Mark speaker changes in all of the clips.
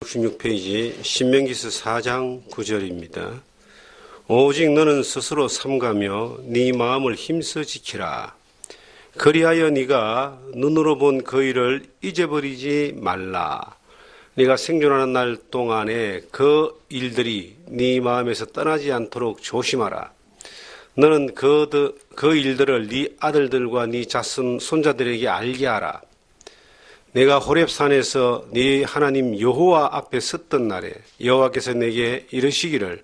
Speaker 1: 66페이지 신명기서 4장 9절입니다. 오직 너는 스스로 삼가며 네 마음을 힘써 지키라. 그리하여 네가 눈으로 본 그 일을 잊어버리지 말라. 네가 생존하는 날 동안에 그 일들이 네 마음에서 떠나지 않도록 조심하라. 너는 그 일들을 네 아들들과 네 자손 손자들에게 알게 하라. 내가 호렙산에서 네 하나님 여호와 앞에 섰던 날에 여호와께서 내게 이르시기를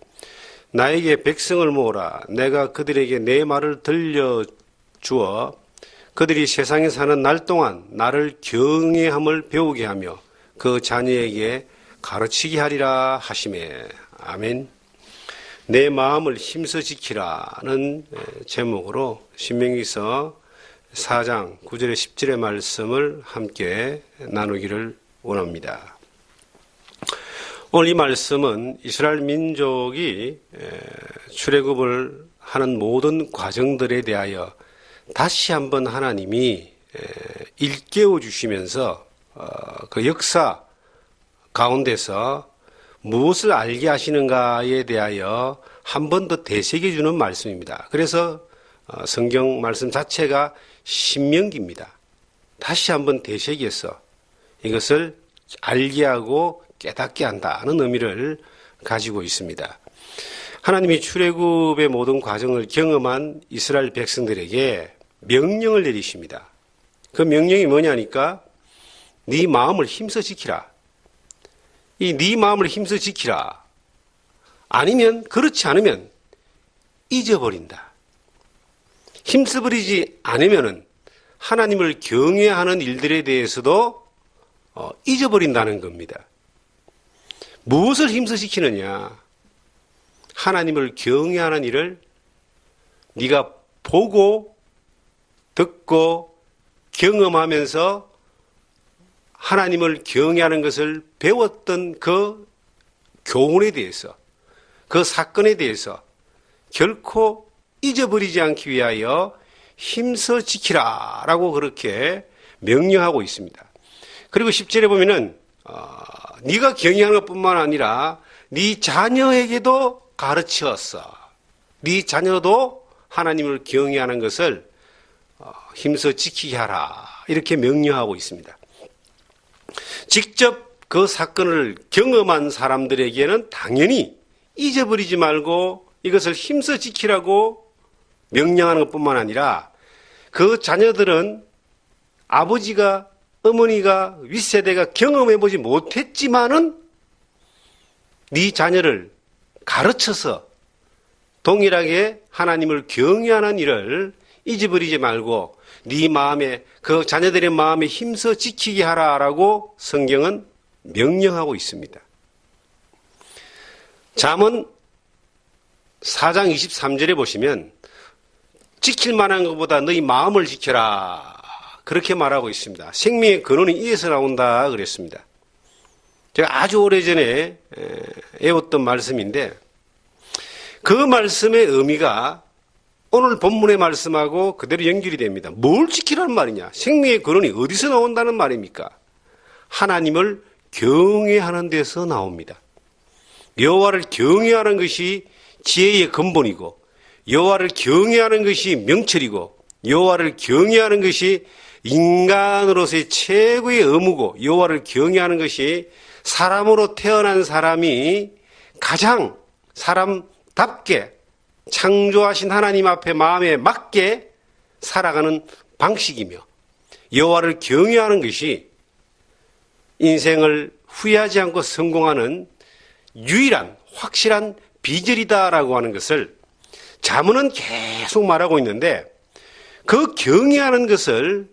Speaker 1: 나에게 백성을 모으라. 내가 그들에게 내 말을 들려주어 그들이 세상에 사는 날 동안 나를 경외함을 배우게 하며 그 자녀에게 가르치게 하리라 하시매. 아멘. 내 마음을 힘써 지키라는 제목으로 신명기서 4장 9절에 10절의 말씀을 함께 나누기를 원합니다. 오늘 이 말씀은 이스라엘 민족이 출애굽을 하는 모든 과정들에 대하여 다시 한번 하나님이 일깨워 주시면서 그 역사 가운데서 무엇을 알게 하시는가에 대하여 한 번 더 되새겨 주는 말씀입니다. 그래서 성경 말씀 자체가 신명기입니다. 다시 한번 되새겨서 이것을 알게 하고 깨닫게 한다는 의미를 가지고 있습니다. 하나님이 출애굽의 모든 과정을 경험한 이스라엘 백성들에게 명령을 내리십니다. 그 명령이 뭐냐니까 네 마음을 힘써 지키라. 이 네 마음을 힘써 지키라. 아니면 그렇지 않으면 잊어버린다. 힘써버리지 않으면은 하나님을 경외하는 일들에 대해서도 잊어버린다는 겁니다. 무엇을 힘써 지키느냐? 하나님을 경외하는 일을 네가 보고 듣고 경험하면서 하나님을 경외하는 것을 배웠던 그 교훈에 대해서, 그 사건에 대해서 결코 잊어버리지 않기 위하여 힘써 지키라 라고 그렇게 명령하고 있습니다. 그리고 10절에 보면은 네가 경외하는 것뿐만 아니라 네 자녀에게도 가르쳤어. 네 자녀도 하나님을 경외하는 것을 힘써 지키게 하라 이렇게 명령하고 있습니다. 직접 그 사건을 경험한 사람들에게는 당연히 잊어버리지 말고 이것을 힘써 지키라고 명령하는 것뿐만 아니라 그 자녀들은 아버지가 어머니가 윗세대가 경험해보지 못했지만은 네 자녀를 가르쳐서 동일하게 하나님을 경외하는 일을 잊어버리지 말고 네 마음에 그 자녀들의 마음에 힘써 지키게 하라라고 성경은 명령하고 있습니다. 잠언 4장 23절에 보시면 지킬 만한 것보다 너희 마음을 지켜라 그렇게 말하고 있습니다. 생명의 근원이 이에서 나온다 그랬습니다. 제가 아주 오래전에 외웠던 말씀인데 그 말씀의 의미가 오늘 본문의 말씀하고 그대로 연결이 됩니다. 뭘 지키라는 말이냐? 생명의 근원이 어디서 나온다는 말입니까? 하나님을 경외하는 데서 나옵니다. 여호와를 경외하는 것이 지혜의 근본이고 여호와를 경외하는 것이 명철이고 여호와를 경외하는 것이 인간으로서의 최고의 의무고 여호와를 경외하는 것이 사람으로 태어난 사람이 가장 사람답게 창조하신 하나님 앞에 마음에 맞게 살아가는 방식이며 여호와를 경외하는 것이 인생을 후회하지 않고 성공하는 유일한 확실한 비결이다라고 하는 것을 잠언은 계속 말하고 있는데 그 경외하는 것을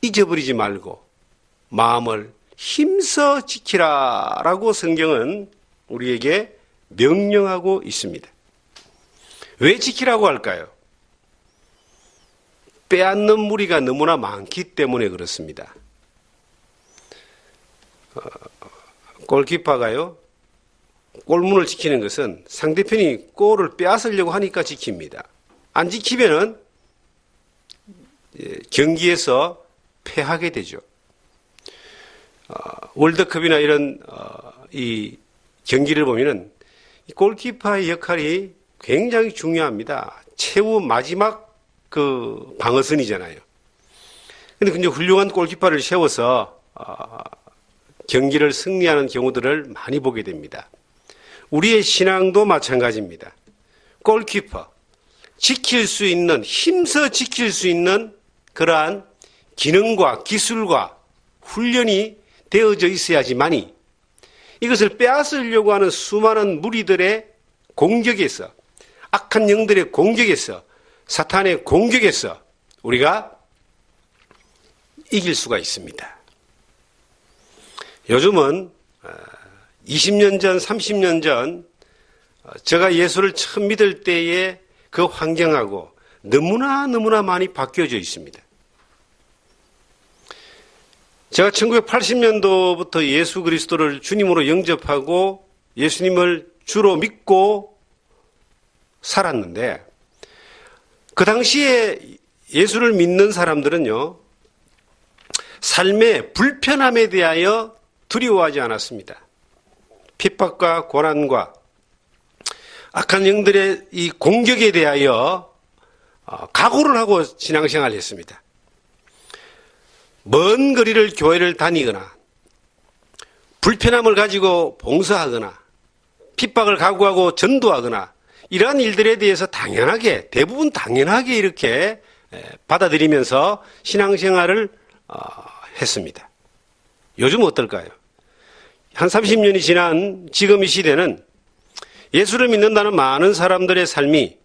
Speaker 1: 잊어버리지 말고 마음을 힘써 지키라라고 성경은 우리에게 명령하고 있습니다. 왜 지키라고 할까요? 빼앗는 무리가 너무나 많기 때문에 그렇습니다. 골키퍼가요, 골문을 지키는 것은 상대편이 골을 빼앗으려고 하니까 지킵니다. 안 지키면은 경기에서 패하게 되죠. 월드컵이나 이런 이 경기를 보면은 이 골키퍼의 역할이 굉장히 중요합니다. 최후 마지막 그 방어선이잖아요. 근데 굉장히 훌륭한 골키퍼를 세워서 경기를 승리하는 경우들을 많이 보게 됩니다. 우리의 신앙도 마찬가지입니다. 골키퍼, 지킬 수 있는, 힘써 지킬 수 있는 그러한 기능과 기술과 훈련이 되어져 있어야지만이 이것을 빼앗으려고 하는 수많은 무리들의 공격에서, 악한 영들의 공격에서, 사탄의 공격에서 우리가 이길 수가 있습니다. 요즘은 20년 전, 30년 전 제가 예수를 처음 믿을 때의 그 환경하고 너무나 많이 바뀌어져 있습니다. 제가 1980년도부터 예수 그리스도를 주님으로 영접하고 예수님을 주로 믿고 살았는데, 그 당시에 예수를 믿는 사람들은요, 삶의 불편함에 대하여 두려워하지 않았습니다. 핍박과 고난과 악한 영들의 이 공격에 대하여 각오를 하고 신앙생활을 했습니다. 먼 거리를 교회를 다니거나 불편함을 가지고 봉사하거나 핍박을 각오하고 전도하거나 이러한 일들에 대해서 당연하게, 대부분 당연하게 이렇게 받아들이면서 신앙생활을 했습니다. 요즘 어떨까요? 한 30년이 지난 지금 이 시대는 예수를 믿는다는 많은 사람들의 삶이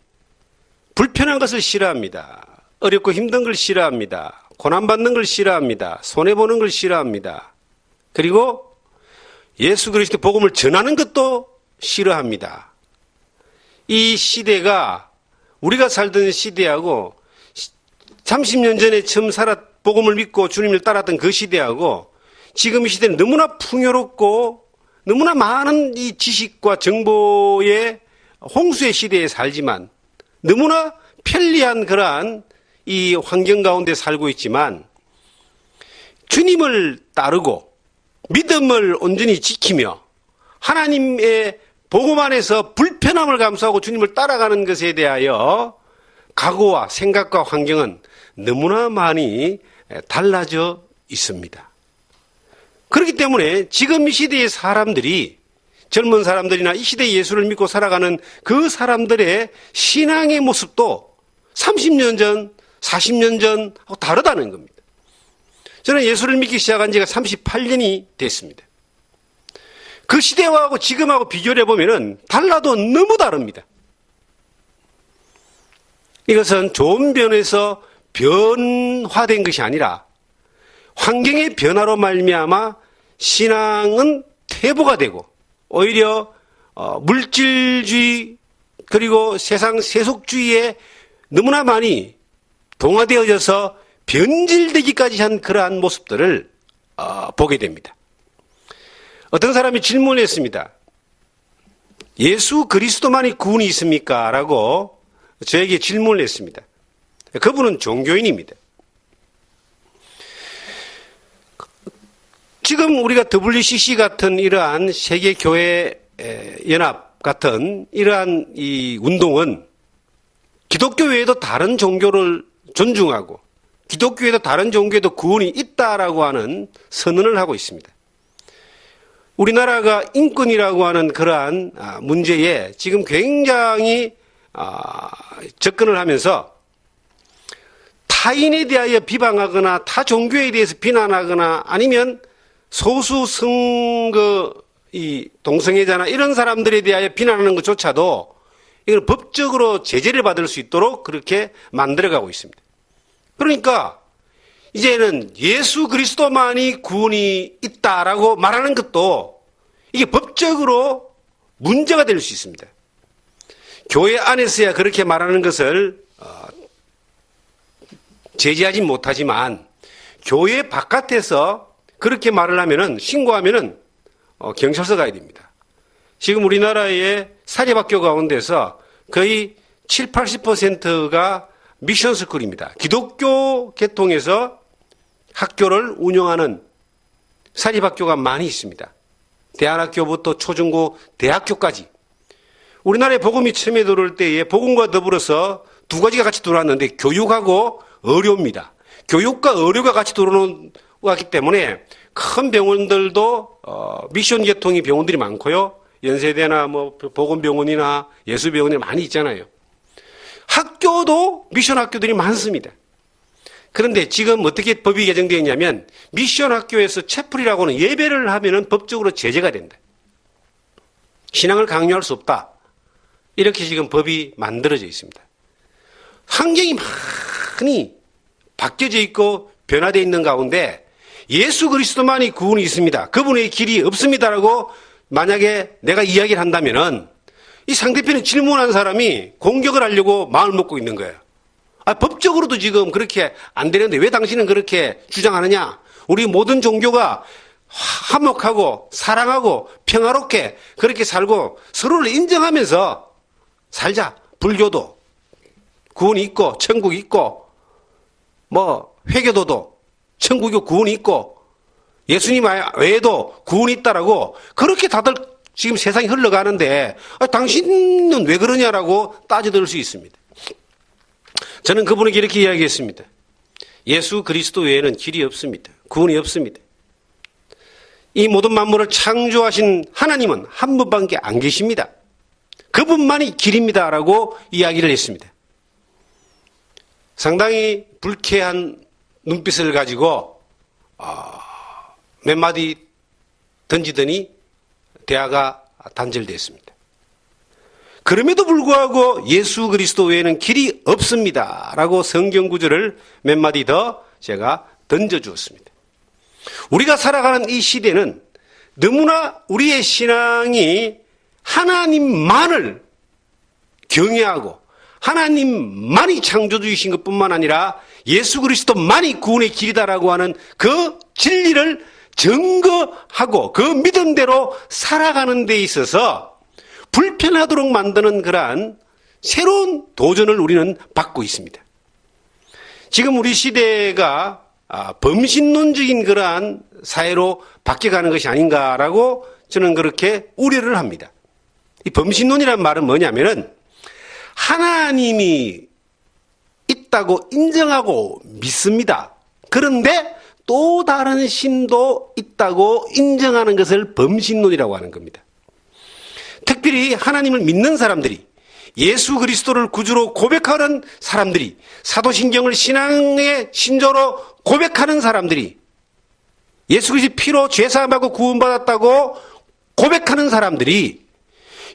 Speaker 1: 불편한 것을 싫어합니다. 어렵고 힘든 걸 싫어합니다. 고난받는 걸 싫어합니다. 손해보는 걸 싫어합니다. 그리고 예수 그리스도 복음을 전하는 것도 싫어합니다. 이 시대가 우리가 살던 시대하고 30년 전에 처음 복음을 믿고 주님을 따랐던 그 시대하고 지금 이 시대는 너무나 풍요롭고 너무나 많은 이 지식과 정보의 홍수의 시대에 살지만 너무나 편리한 그러한 이 환경 가운데 살고 있지만 주님을 따르고 믿음을 온전히 지키며 하나님의 복음 안에서 불편함을 감수하고 주님을 따라가는 것에 대하여 각오와 생각과 환경은 너무나 많이 달라져 있습니다. 그렇기 때문에 지금 이 시대의 사람들이, 젊은 사람들이나 이 시대의 예수를 믿고 살아가는 그 사람들의 신앙의 모습도 30년 전, 40년 전하고 다르다는 겁니다. 저는 예수를 믿기 시작한 지가 38년이 됐습니다. 그 시대하고 지금하고 비교를 해보면 달라도 너무 다릅니다. 이것은 좋은 면에서 변화된 것이 아니라 환경의 변화로 말미암아 신앙은 퇴보가 되고 오히려 물질주의 그리고 세상 세속주의에 너무나 많이 동화되어져서 변질되기까지 한 그러한 모습들을 보게 됩니다. 어떤 사람이 질문을 했습니다. 예수 그리스도만이 구원이 있습니까? 라고 저에게 질문을 했습니다. 그분은 종교인입니다. 지금 우리가 WCC 같은 이러한 세계교회 연합 같은 이러한 이 운동은 기독교 외에도 다른 종교를 존중하고 기독교 외에도 다른 종교에도 구원이 있다라고 하는 선언을 하고 있습니다. 우리나라가 인권이라고 하는 그러한 문제에 지금 굉장히 접근을 하면서 타인에 대하여 비방하거나 타 종교에 대해서 비난하거나 아니면 소수 동성애자나 이런 사람들에 대하여 비난하는 것조차도 이걸 법적으로 제재를 받을 수 있도록 그렇게 만들어가고 있습니다. 그러니까 이제는 예수 그리스도만이 구원이 있다라고 말하는 것도 이게 법적으로 문제가 될 수 있습니다. 교회 안에서야 그렇게 말하는 것을 제지하지 못하지만 교회 바깥에서 그렇게 말을 하면은 신고하면은 경찰서 가야 됩니다. 지금 우리나라의 사립학교 가운데서 거의 7, 80%가 미션스쿨입니다. 기독교 계통에서 학교를 운영하는 사립학교가 많이 있습니다. 대안학교부터 초중고 대학교까지. 우리나라에 복음이 처음에 들어올 때에 복음과 더불어서 두 가지가 같이 들어왔는데 교육하고 의료입니다. 교육과 의료가 같이 들어왔기 때문에 큰 병원들도 미션 계통의 병원들이 많고요. 연세대나 뭐 보건병원이나 예수병원이 많이 있잖아요. 학교도 미션 학교들이 많습니다. 그런데 지금 어떻게 법이 개정되어 있냐면 미션 학교에서 채플이라고는 예배를 하면은 법적으로 제재가 된다. 신앙을 강요할 수 없다. 이렇게 지금 법이 만들어져 있습니다. 환경이 많이 바뀌어져 있고 변화되어 있는 가운데 예수 그리스도만이 구원이 있습니다. 그분의 길이 없습니다라고 만약에 내가 이야기를 한다면은 이 상대편에 질문한 사람이 공격을 하려고 마음을 먹고 있는 거예요. 법적으로도 지금 그렇게 안 되는데 왜 당신은 그렇게 주장하느냐? 우리 모든 종교가 화목하고 사랑하고 평화롭게 그렇게 살고 서로를 인정하면서 살자. 불교도 구원이 있고 천국이 있고 뭐 회교도도 천국이 구원이 있고 예수님 외에도 구원이 있다라고 그렇게 다들 지금 세상이 흘러가는데 당신은 왜 그러냐라고 따져들 수 있습니다. 저는 그분에게 이렇게 이야기했습니다. 예수 그리스도 외에는 길이 없습니다. 구원이 없습니다. 이 모든 만물을 창조하신 하나님은 한 분밖에 안 계십니다. 그분만이 길입니다라고 이야기를 했습니다. 상당히 불쾌한 눈빛을 가지고 몇 마디 던지더니 대화가 단절됐습니다. 그럼에도 불구하고 예수 그리스도 외에는 길이 없습니다. 라고 성경 구절을 몇 마디 더 제가 던져주었습니다. 우리가 살아가는 이 시대는 너무나 우리의 신앙이 하나님만을 경외하고 하나님만이 창조주이신 것뿐만 아니라 예수 그리스도만이 구원의 길이다라고 하는 그 진리를 증거하고 그 믿음대로 살아가는 데 있어서 불편하도록 만드는 그러한 새로운 도전을 우리는 받고 있습니다. 지금 우리 시대가 범신론적인 그러한 사회로 바뀌어가는 것이 아닌가라고 저는 그렇게 우려를 합니다. 이 범신론이라는 말은 뭐냐면은 하나님이 있다고 인정하고 믿습니다. 그런데 또 다른 신도 있다고 인정하는 것을 범신론이라고 하는 겁니다. 특별히 하나님을 믿는 사람들이 예수 그리스도를 구주로 고백하는 사람들이 사도신경을 신앙의 신조로 고백하는 사람들이 예수 그리스도의 피로 죄사함하고 구원받았다고 고백하는 사람들이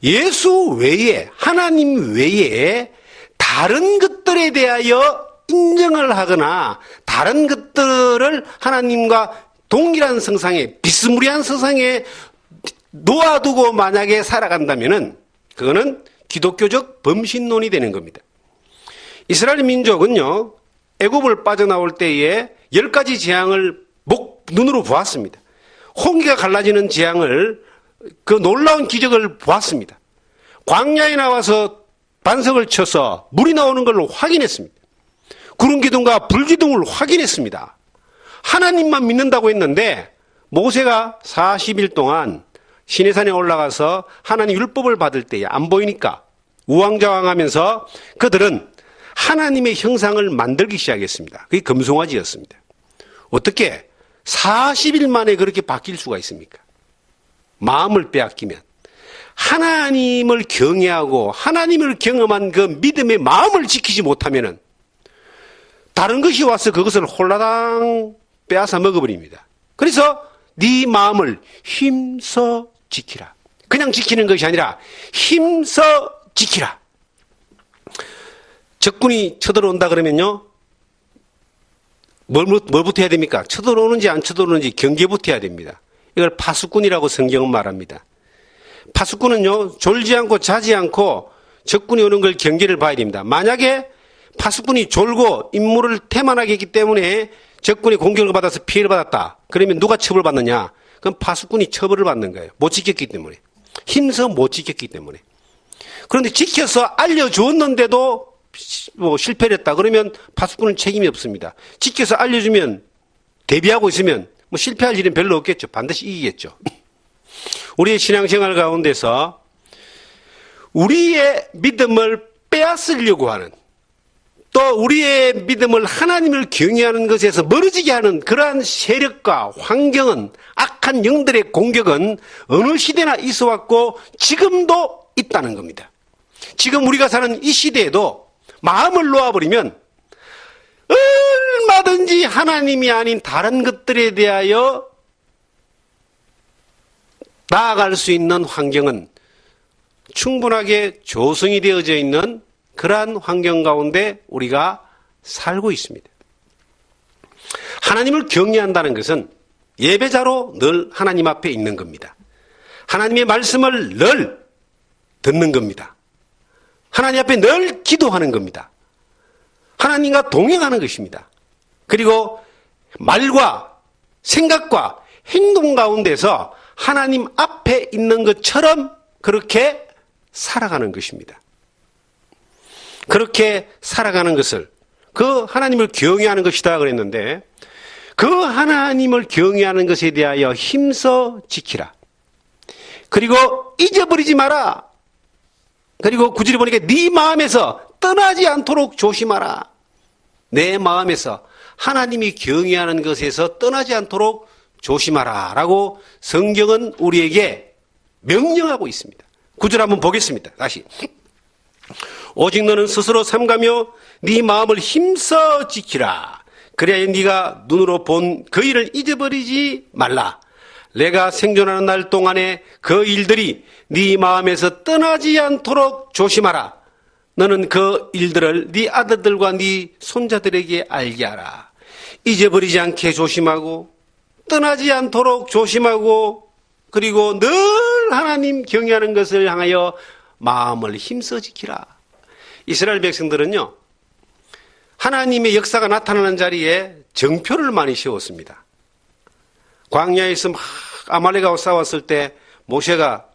Speaker 1: 예수 외에 하나님 외에 다른 것들에 대하여 인정을 하거나 다른 것들을 하나님과 동일한 성상에 비스무리한 성상에 놓아두고 만약에 살아간다면은 그거는 기독교적 범신론이 되는 겁니다. 이스라엘 민족은요 애굽을 빠져나올 때에 10가지 재앙을 눈으로 보았습니다. 홍해가 갈라지는 재앙을 그 놀라운 기적을 보았습니다. 광야에 나와서 반석을 쳐서 물이 나오는 걸 확인했습니다. 구름 기둥과 불 기둥을 확인했습니다. 하나님만 믿는다고 했는데 모세가 40일 동안 시내산에 올라가서 하나님 율법을 받을 때에 안 보이니까 우왕좌왕하면서 그들은 하나님의 형상을 만들기 시작했습니다. 그게 금송아지였습니다. 어떻게 40일 만에 그렇게 바뀔 수가 있습니까? 마음을 빼앗기면 하나님을 경외하고 하나님을 경험한 그 믿음의 마음을 지키지 못하면은 다른 것이 와서 그것을 홀라당 빼앗아 먹어버립니다. 그래서 네 마음을 힘써 지키라. 그냥 지키는 것이 아니라 힘써 지키라. 적군이 쳐들어온다 그러면요 뭘부터 해야 됩니까? 쳐들어오는지 안 쳐들어오는지 경계부터 해야 됩니다. 이걸 파수꾼이라고 성경은 말합니다. 파수꾼은요 졸지 않고 자지 않고 적군이 오는 걸 경계를 봐야 됩니다. 만약에 파수꾼이 졸고 임무를 태만하게 했기 때문에 적군이 공격을 받아서 피해를 받았다. 그러면 누가 처벌받느냐? 그럼 파수꾼이 처벌을 받는 거예요. 못 지켰기 때문에. 힘써 못 지켰기 때문에. 그런데 지켜서 알려주었는데도 실패를 했다. 그러면 파수꾼은 책임이 없습니다. 지켜서 알려주면 대비하고 있으면 뭐 실패할 일은 별로 없겠죠. 반드시 이기겠죠. 우리의 신앙생활 가운데서 우리의 믿음을 빼앗으려고 하는, 또 우리의 믿음을 하나님을 경외하는 것에서 멀어지게 하는 그러한 세력과 환경은, 악한 영들의 공격은 어느 시대나 있어 왔고 지금도 있다는 겁니다. 지금 우리가 사는 이 시대에도 마음을 놓아버리면 얼마든지 하나님이 아닌 다른 것들에 대하여 나아갈 수 있는 환경은 충분하게 조성이 되어져 있는 그러한 환경 가운데 우리가 살고 있습니다. 하나님을 경외한다는 것은 예배자로 늘 하나님 앞에 있는 겁니다. 하나님의 말씀을 늘 듣는 겁니다. 하나님 앞에 늘 기도하는 겁니다. 하나님과 동행하는 것입니다. 그리고 말과 생각과 행동 가운데서 하나님 앞에 있는 것처럼 그렇게 살아가는 것입니다. 그렇게 살아가는 것을, 그 하나님을 경외하는 것이다 그랬는데, 그 하나님을 경외하는 것에 대하여 힘써 지키라. 그리고 잊어버리지 마라. 그리고 구절에 보니까 네 마음에서 떠나지 않도록 조심하라. 내 마음에서 하나님이 경외하는 것에서 떠나지 않도록 조심하라 라고 성경은 우리에게 명령하고 있습니다. 구절 한번 보겠습니다. 다시. 오직 너는 스스로 삼가며 네 마음을 힘써 지키라. 그래야 네가 눈으로 본 그 일을 잊어버리지 말라. 내가 생존하는 날 동안에 그 일들이 네 마음에서 떠나지 않도록 조심하라. 너는 그 일들을 네 아들들과 네 손자들에게 알게 하라. 잊어버리지 않게 조심하고 떠나지 않도록 조심하고, 그리고 늘 하나님 경외하는 것을 향하여 마음을 힘써 지키라. 이스라엘 백성들은요, 하나님의 역사가 나타나는 자리에 정표를 많이 세웠습니다. 광야에서 막 아말렉하고 싸웠을 때 모세가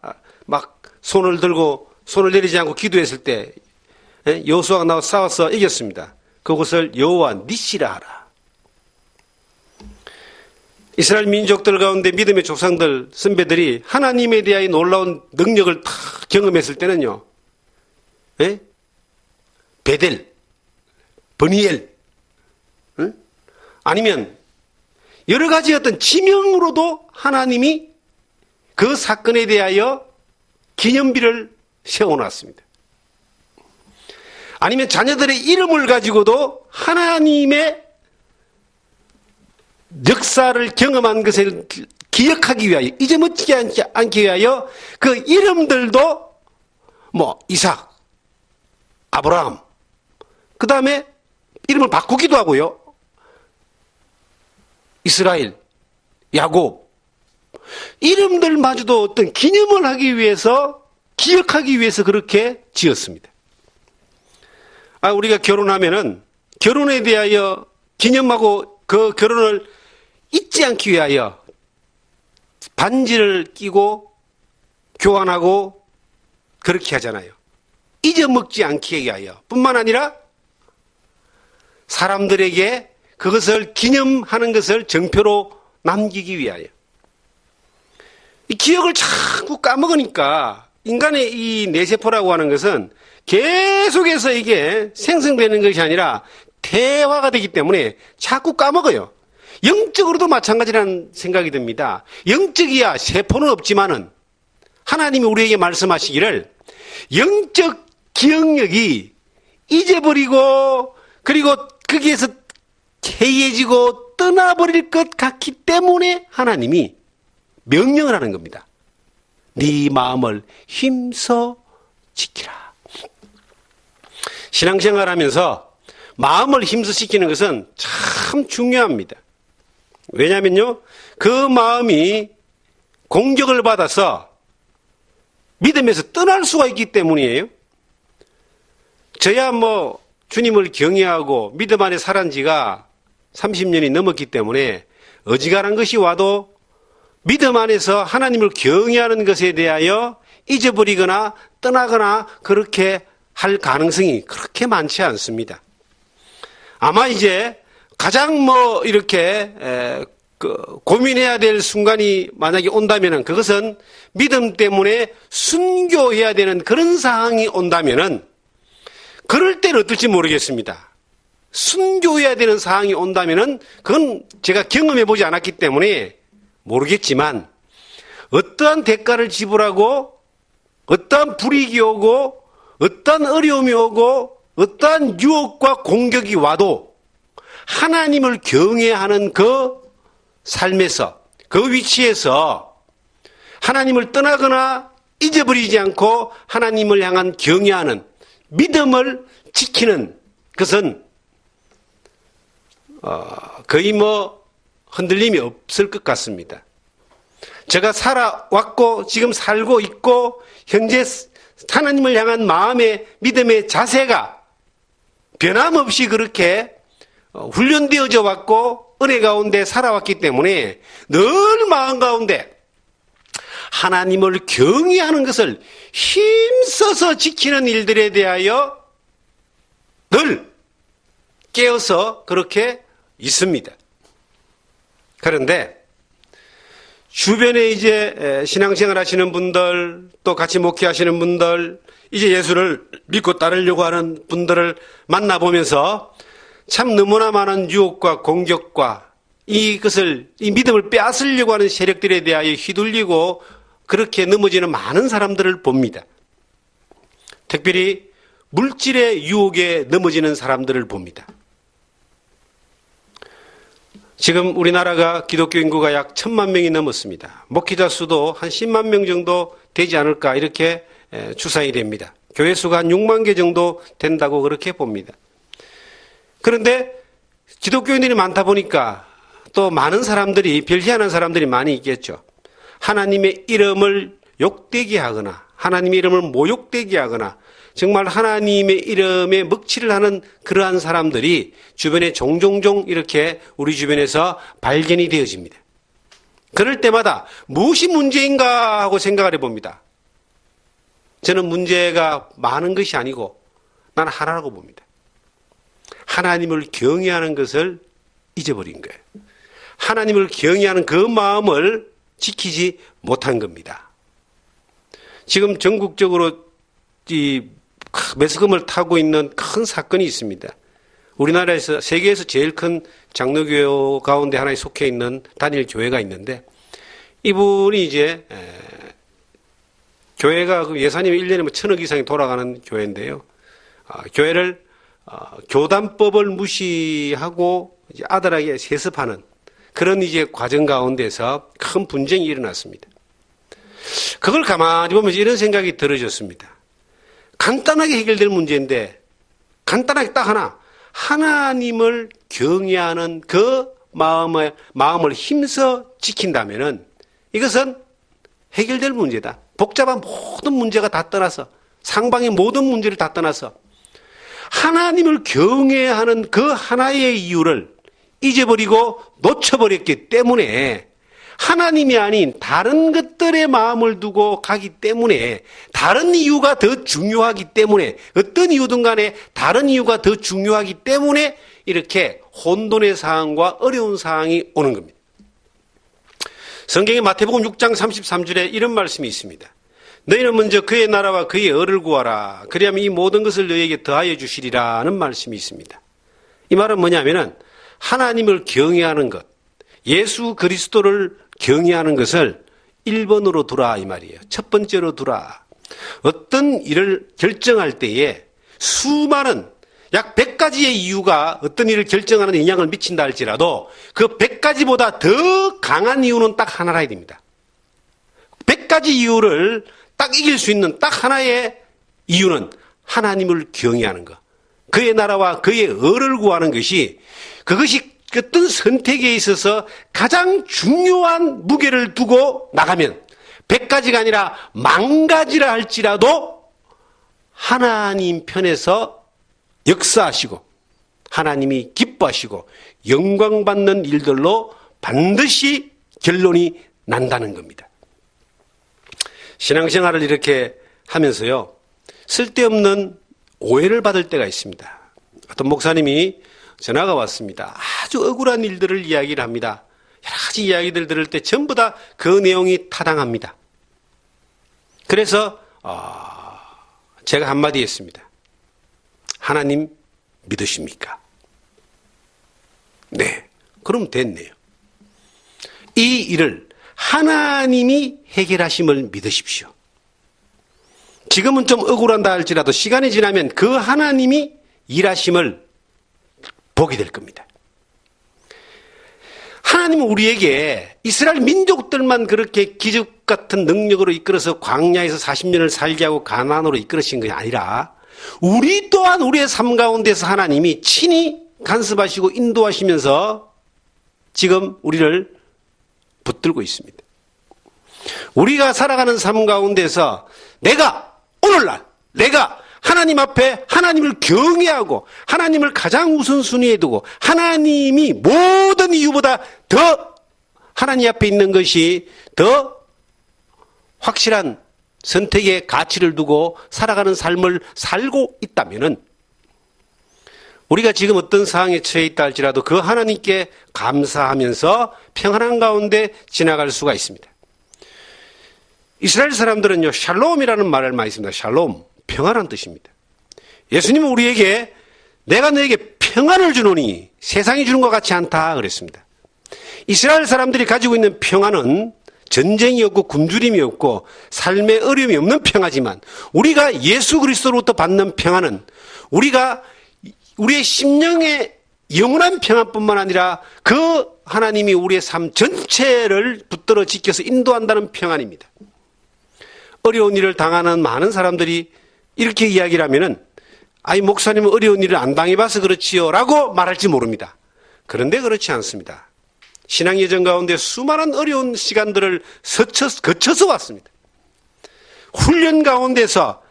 Speaker 1: 막 손을 들고 손을 내리지 않고 기도했을 때 여호수아가 나와 싸워서 이겼습니다. 그것을 여호와 니시라 하라. 이스라엘 민족들 가운데 믿음의 조상들, 선배들이 하나님에 대하여 놀라운 능력을 다 경험했을 때는요, 베델, 버니엘, 아니면 여러 가지 어떤 지명으로도 하나님이 그 사건에 대하여 기념비를 세워놨습니다. 아니면 자녀들의 이름을 가지고도 하나님의 역사를 경험한 것을 기억하기 위하여, 잊어먹지 않기 위하여 그 이름들도 뭐 이삭, 아브라함, 그 다음에 이름을 바꾸기도 하고요. 이스라엘, 야곱, 이름들마저도 어떤 기념을 하기 위해서, 기억하기 위해서 그렇게 지었습니다. 우리가 결혼하면은 결혼에 대하여 기념하고 그 결혼을 잊지 않기 위하여 반지를 끼고 교환하고 그렇게 하잖아요. 잊어먹지 않기 위하여 뿐만 아니라 사람들에게 그것을 기념하는 것을 정표로 남기기 위하여. 이 기억을 자꾸 까먹으니까 인간의 이 뇌세포라고 하는 것은 계속해서 이게 생성되는 것이 아니라 대화가 되기 때문에 자꾸 까먹어요. 영적으로도 마찬가지라는 생각이 듭니다. 영적이야 세포는 없지만은 하나님이 우리에게 말씀하시기를 영적 기억력이 잊어버리고 그리고 거기에서 해이해지고 떠나버릴 것 같기 때문에 하나님이 명령을 하는 겁니다. 네 마음을 힘써 지키라. 신앙생활하면서 마음을 힘써 지키는 것은 참 중요합니다. 왜냐하면요, 그 마음이 공격을 받아서 믿음에서 떠날 수가 있기 때문이에요. 저야 뭐 주님을 경외하고 믿음 안에 살은 지가 30년이 넘었기 때문에 어지간한 것이 와도 믿음 안에서 하나님을 경외하는 것에 대하여 잊어버리거나 떠나거나 그렇게 할 가능성이 그렇게 많지 않습니다. 아마 이제 가장 이렇게 고민해야 될 순간이 만약에 온다면은 그것은 믿음 때문에 순교해야 되는 그런 상황이 온다면은 그럴 때는 어떨지 모르겠습니다. 순교해야 되는 상황이 온다면은 그건 제가 경험해 보지 않았기 때문에 모르겠지만 어떠한 대가를 지불하고 어떠한 불이익이 오고 어떠한 어려움이 오고 어떠한 유혹과 공격이 와도 하나님을 경외하는 그 삶에서 그 위치에서 하나님을 떠나거나 잊어버리지 않고 하나님을 향한 경외하는 믿음을 지키는 것은 거의 흔들림이 없을 것 같습니다. 제가 살아왔고 지금 살고 있고 현재 하나님을 향한 마음의 믿음의 자세가 변함없이 그렇게 훈련되어져 왔고 은혜 가운데 살아왔기 때문에 늘 마음 가운데 하나님을 경외하는 것을 힘써서 지키는 일들에 대하여 늘 깨어서 그렇게 있습니다. 그런데 주변에 이제 신앙생활 하시는 분들, 또 같이 목회하시는 분들, 이제 예수를 믿고 따르려고 하는 분들을 만나보면서 참 너무나 많은 유혹과 공격과 이 믿음을 빼앗으려고 하는 세력들에 대하여 휘둘리고 그렇게 넘어지는 많은 사람들을 봅니다. 특별히 물질의 유혹에 넘어지는 사람들을 봅니다. 지금 우리나라가 기독교 인구가 약 1,000만 명이 넘었습니다. 목회자 수도 한 10만 명 정도 되지 않을까 이렇게 추산이 됩니다. 교회 수가 한 6만 개 정도 된다고 그렇게 봅니다. 그런데 기독교인들이 많다 보니까 또 많은 사람들이 별희한한 사람들이 많이 있겠죠. 하나님의 이름을 욕되게 하거나 하나님의 이름을 모욕되게 하거나 정말 하나님의 이름에 먹칠을 하는 그러한 사람들이 주변에 종종종 이렇게 우리 주변에서 발견이 되어집니다. 그럴 때마다 무엇이 문제인가 하고 생각을 해봅니다. 저는 문제가 많은 것이 아니고 나는 하나라고 봅니다. 하나님을 경외하는 것을 잊어버린 거예요. 하나님을 경외하는 그 마음을 지키지 못한 겁니다. 지금 전국적으로 이 매스컴을 타고 있는 큰 사건이 있습니다. 우리나라에서 세계에서 제일 큰 장로교 가운데 하나에 속해 있는 단일 교회가 있는데 이분이 이제 교회가 그 예산이 1년에 1,000억 이상이 돌아가는 교회인데요. 교회를 교단법을 무시하고 이제 아들에게 세습하는 그런 이제 과정 가운데서 큰 분쟁이 일어났습니다. 그걸 가만히 보면서 이런 생각이 들어졌습니다. 간단하게 해결될 문제인데 간단하게 딱 하나 하나님을 경외하는 그 마음을 힘써 지킨다면은 이것은 해결될 문제다. 복잡한 모든 문제가 다 떠나서 상방의 모든 문제를 다 떠나서 하나님을 경외하는 그 하나의 이유를 잊어버리고 놓쳐버렸기 때문에 하나님이 아닌 다른 것들의 마음을 두고 가기 때문에 다른 이유가 더 중요하기 때문에 어떤 이유든 간에 다른 이유가 더 중요하기 때문에 이렇게 혼돈의 상황과 어려운 상황이 오는 겁니다. 성경의 마태복음 6장 33절에 이런 말씀이 있습니다. 너희는 먼저 그의 나라와 그의 의를 구하라. 그리하면 이 모든 것을 너희에게 더하여 주시리라는 말씀이 있습니다. 이 말은 뭐냐면은 하나님을 경외하는 것, 예수 그리스도를 경외하는 것을 1번으로 두라 이 말이에요. 첫 번째로 두라. 어떤 일을 결정할 때에 수많은 약 100가지의 이유가 어떤 일을 결정하는 영향을 미친다 할지라도 그 100가지보다 더 강한 이유는 딱 하나라 됩니다. 100가지 이유를 딱 이길 수 있는 딱 하나의 이유는 하나님을 경외하는 것. 그의 나라와 그의 의를 구하는 것이 그것이 어떤 선택에 있어서 가장 중요한 무게를 두고 나가면 100가지가 아니라 10,000가지라 할지라도 하나님 편에서 역사하시고 하나님이 기뻐하시고 영광받는 일들로 반드시 결론이 난다는 겁니다. 신앙생활을 이렇게 하면서요, 쓸데없는 오해를 받을 때가 있습니다. 어떤 목사님이 전화가 왔습니다. 아주 억울한 일들을 이야기를 합니다. 여러 가지 이야기들 들을 때 전부 다 그 내용이 타당합니다. 그래서 제가 한마디 했습니다. 하나님 믿으십니까? 네, 그럼 됐네요. 이 일을 하나님이 해결하심을 믿으십시오. 지금은 좀 억울한다 할지라도 시간이 지나면 그 하나님이 일하심을 보게 될 겁니다. 하나님은 우리에게 이스라엘 민족들만 그렇게 기적 같은 능력으로 이끌어서 광야에서 40년을 살게 하고 가나안으로 이끌으신 것이 아니라 우리 또한 우리의 삶 가운데서 하나님이 친히 간섭하시고 인도하시면서 지금 우리를 붙들고 있습니다. 우리가 살아가는 삶 가운데서 오늘날 내가 하나님 앞에 하나님을 경외하고 하나님을 가장 우선순위에 두고 하나님이 모든 이유보다 더 하나님 앞에 있는 것이 더 확실한 선택의 가치를 두고 살아가는 삶을 살고 있다면은 우리가 지금 어떤 상황에 처해 있다 할지라도 그 하나님께 감사하면서 평안한 가운데 지나갈 수가 있습니다. 이스라엘 사람들은요, 샬롬이라는 말을 많이 씁니다. 샬롬, 평안한 뜻입니다. 예수님은 우리에게 내가 너에게 평안을 주노니 세상이 주는 것 같지 않다 그랬습니다. 이스라엘 사람들이 가지고 있는 평안은 전쟁이 없고 굶주림이 없고 삶의 어려움이 없는 평화지만 우리가 예수 그리스도로부터 받는 평안은 우리가 우리의 심령의 영원한 평안뿐만 아니라 그 하나님이 우리의 삶 전체를 붙들어 지켜서 인도한다는 평안입니다. 어려운 일을 당하는 많은 사람들이 이렇게 이야기를 하면은 목사님은 어려운 일을 안 당해봐서 그렇지요 라고 말할지 모릅니다. 그런데 그렇지 않습니다. 신앙여정 가운데 수많은 어려운 시간들을 거쳐서 왔습니다. 훈련 가운데서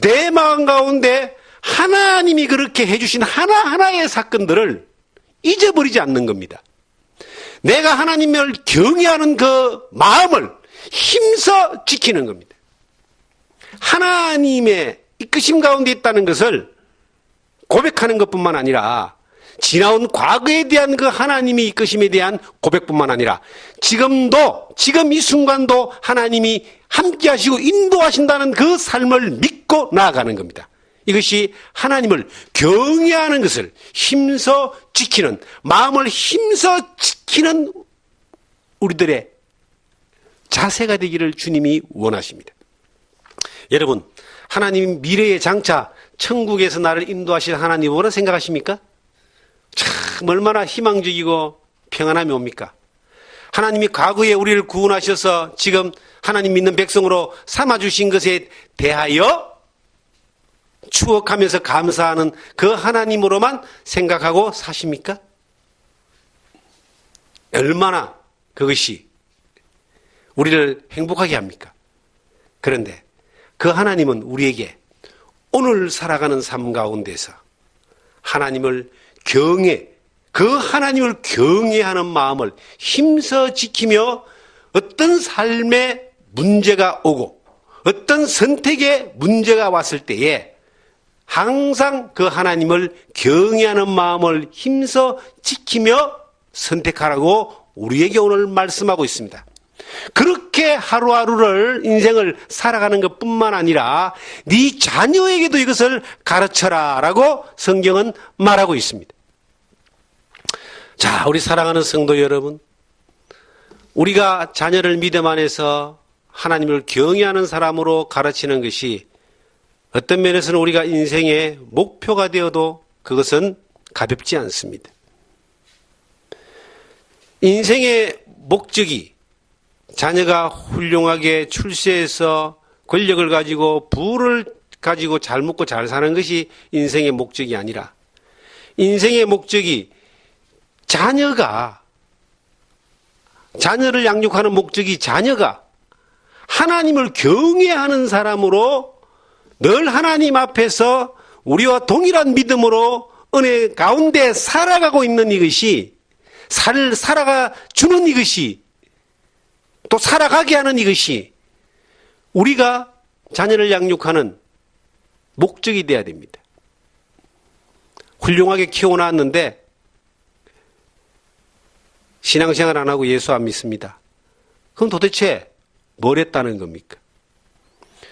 Speaker 1: 내 마음 가운데 하나님이 그렇게 해주신 하나하나의 사건들을 잊어버리지 않는 겁니다. 내가 하나님을 경외하는 그 마음을 힘써 지키는 겁니다. 하나님의 이끄심 가운데 있다는 것을 고백하는 것뿐만 아니라 지나온 과거에 대한 그 하나님의 이끄심에 대한 고백뿐만 아니라 지금 이 순간도 하나님이 함께 하시고 인도하신다는 그 삶을 믿고 나아가는 겁니다. 이것이 하나님을 경외하는 것을 힘써 지키는, 마음을 힘써 지키는 우리들의 자세가 되기를 주님이 원하십니다. 여러분, 하나님 미래의 장차 천국에서 나를 인도하실 하나님 뭐라 생각하십니까? 참 얼마나 희망적이고 평안함이 옵니까? 하나님이 과거에 우리를 구원하셔서 지금 하나님 믿는 백성으로 삼아주신 것에 대하여 추억하면서 감사하는 그 하나님으로만 생각하고 사십니까? 얼마나 그것이 우리를 행복하게 합니까? 그런데 그 하나님은 우리에게 오늘 살아가는 삶 가운데서 하나님을 그 하나님을 경외하는 마음을 힘써 지키며 어떤 삶의 문제가 오고 어떤 선택의 문제가 왔을 때에 항상 그 하나님을 경외하는 마음을 힘써 지키며 선택하라고 우리에게 오늘 말씀하고 있습니다. 그렇게 하루하루를 인생을 살아가는 것뿐만 아니라 네 자녀에게도 이것을 가르쳐라 라고 성경은 말하고 있습니다. 자, 우리 사랑하는 성도 여러분, 우리가 자녀를 믿음 안에서 하나님을 경외하는 사람으로 가르치는 것이 어떤 면에서는 우리가 인생의 목표가 되어도 그것은 가볍지 않습니다. 인생의 목적이 자녀가 훌륭하게 출세해서 권력을 가지고 부를 가지고 잘 먹고 잘 사는 것이 인생의 목적이 아니라 인생의 목적이 자녀를 양육하는 목적이 자녀가 하나님을 경외하는 사람으로 늘 하나님 앞에서 우리와 동일한 믿음으로 은혜 가운데 살아가고 있는 이것이 살아가 주는 이것이 또 살아가게 하는 이것이 우리가 자녀를 양육하는 목적이 되어야 됩니다. 훌륭하게 키워놨는데 신앙생활 안 하고 예수 안 믿습니다. 그럼 도대체 뭘 했다는 겁니까?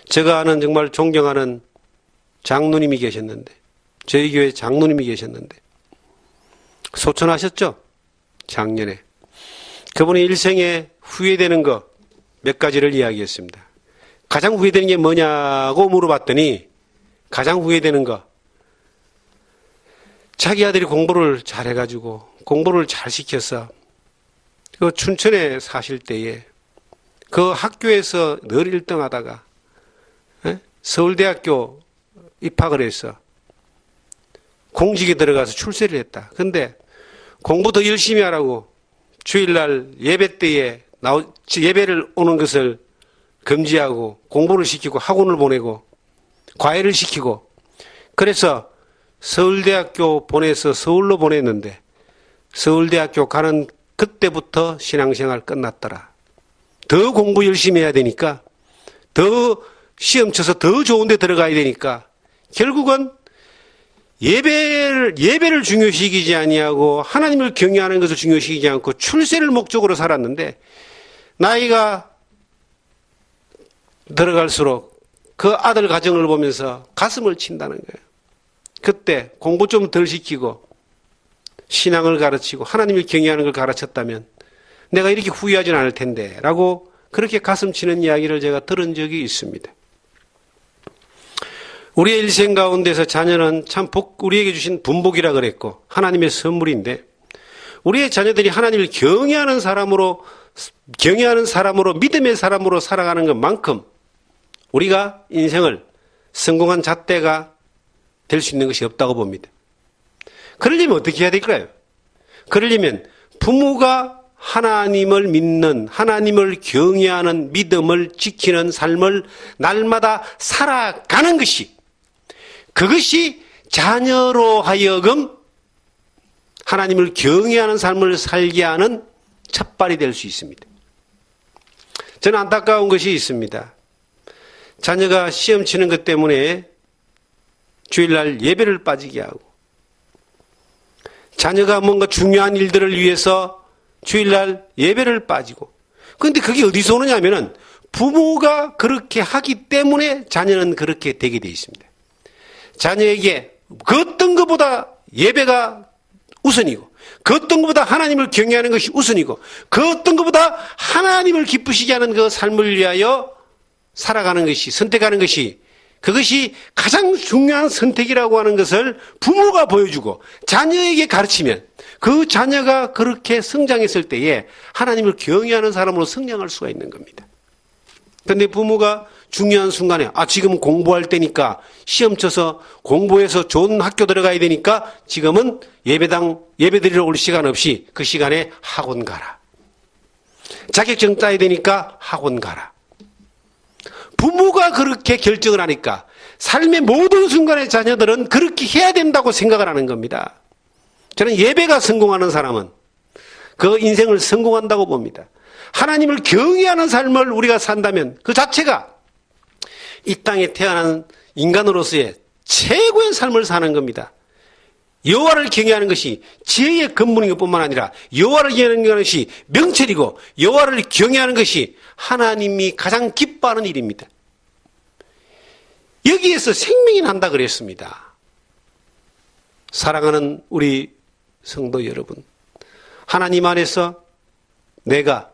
Speaker 1: 제가 아는 정말 존경하는 장로님이 계셨는데, 저희 교회 장로님이 계셨는데, 소천하셨죠? 작년에. 그분이 일생에 후회되는 거 몇 가지를 이야기했습니다. 가장 후회되는 게 뭐냐고 물어봤더니, 가장 후회되는 거, 자기 아들이 공부를 잘해가지고, 공부를 잘 시켜서, 그 춘천에 사실 때에, 그 학교에서 늘 1등 하다가, 서울대학교 입학을 해서, 공직에 들어가서 출세를 했다. 근데, 공부 더 열심히 하라고, 주일날 예배 때에 예배를 오는 것을 금지하고 공부를 시키고 학원을 보내고 과외를 시키고 그래서 서울대학교 보내서 서울로 보냈는데 서울대학교 가는 그때부터 신앙생활 끝났더라. 더 공부 열심히 해야 되니까 더 시험 쳐서 더 좋은 데 들어가야 되니까 결국은 예배를 중요시기지 아니하고 하나님을 경외하는 것을 중요시키지 않고 출세를 목적으로 살았는데 나이가 들어갈수록 그 아들 가정을 보면서 가슴을 친다는 거예요. 그때 공부 좀 덜 시키고 신앙을 가르치고 하나님을 경외하는 걸 가르쳤다면 내가 이렇게 후회하진 않을 텐데 라고 그렇게 가슴 치는 이야기를 제가 들은 적이 있습니다. 우리의 일생 가운데서 자녀는 참 우리에게 주신 분복이라 그랬고 하나님의 선물인데 우리의 자녀들이 하나님을 경외하는 사람으로 믿음의 사람으로 살아가는 것만큼 우리가 인생을 성공한 잣대가 될 수 있는 것이 없다고 봅니다. 그러려면 어떻게 해야 될까요? 그러려면 부모가 하나님을 믿는, 하나님을 경외하는 믿음을 지키는 삶을 날마다 살아가는 것이 그것이 자녀로 하여금 하나님을 경외하는 삶을 살게 하는 첫발이 될 수 있습니다. 저는 안타까운 것이 있습니다. 자녀가 시험 치는 것 때문에 주일날 예배를 빠지게 하고 자녀가 뭔가 중요한 일들을 위해서 주일날 예배를 빠지고 그런데 그게 어디서 오느냐 하면은 부모가 그렇게 하기 때문에 자녀는 그렇게 되게 되어 있습니다. 자녀에게 그 어떤 것보다 예배가 우선이고 그 어떤 것보다 하나님을 경외하는 것이 우선이고 그 어떤 것보다 하나님을 기쁘시게 하는 그 삶을 위하여 살아가는 것이 선택하는 것이 그것이 가장 중요한 선택이라고 하는 것을 부모가 보여주고 자녀에게 가르치면 그 자녀가 그렇게 성장했을 때에 하나님을 경외하는 사람으로 성장할 수가 있는 겁니다. 그런데 부모가 중요한 순간에 지금 공부할 때니까 시험 쳐서 공부해서 좋은 학교 들어가야 되니까 지금은 예배 드리러 올 시간 없이 그 시간에 학원 가라. 자격증 따야 되니까 학원 가라. 부모가 그렇게 결정을 하니까 삶의 모든 순간에 자녀들은 그렇게 해야 된다고 생각을 하는 겁니다. 저는 예배가 성공하는 사람은 그 인생을 성공한다고 봅니다. 하나님을 경외하는 삶을 우리가 산다면 그 자체가 이 땅에 태어난 인간으로서의 최고의 삶을 사는 겁니다. 여호와를 경외하는 것이 지혜의 근본인 것뿐만 아니라 여호와를 경외하는 것이 명철이고 여호와를 경외하는 것이 하나님이 가장 기뻐하는 일입니다. 여기에서 생명이 난다 그랬습니다. 사랑하는 우리 성도 여러분, 하나님 안에서 내가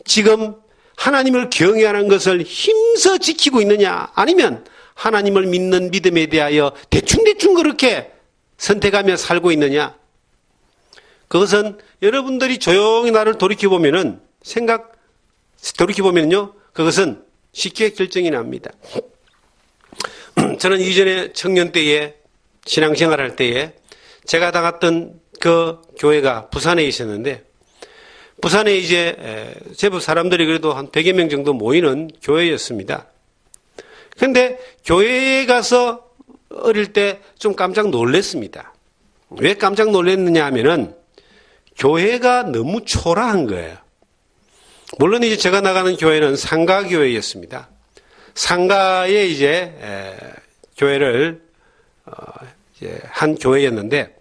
Speaker 1: 지금 하나님을 경외하는 것을 힘써 지키고 있느냐 아니면 하나님을 믿는 믿음에 대하여 대충대충 그렇게 선택하며 살고 있느냐, 그것은 여러분들이 조용히 나를 돌이켜보면요 그것은 쉽게 결정이 납니다. 저는 이전에 청년 때에 신앙생활 할 때에 제가 나갔던 그 교회가 부산에 있었는데 부산에 이제 제법 사람들이 그래도 한 100여 명 정도 모이는 교회였습니다. 그런데 교회에 가서 어릴 때 좀 깜짝 놀랐습니다. 왜 깜짝 놀랐느냐 하면은 교회가 너무 초라한 거예요. 물론 이제 제가 나가는 교회는 상가교회였습니다. 상가에 이제 교회를 이제 한 교회였는데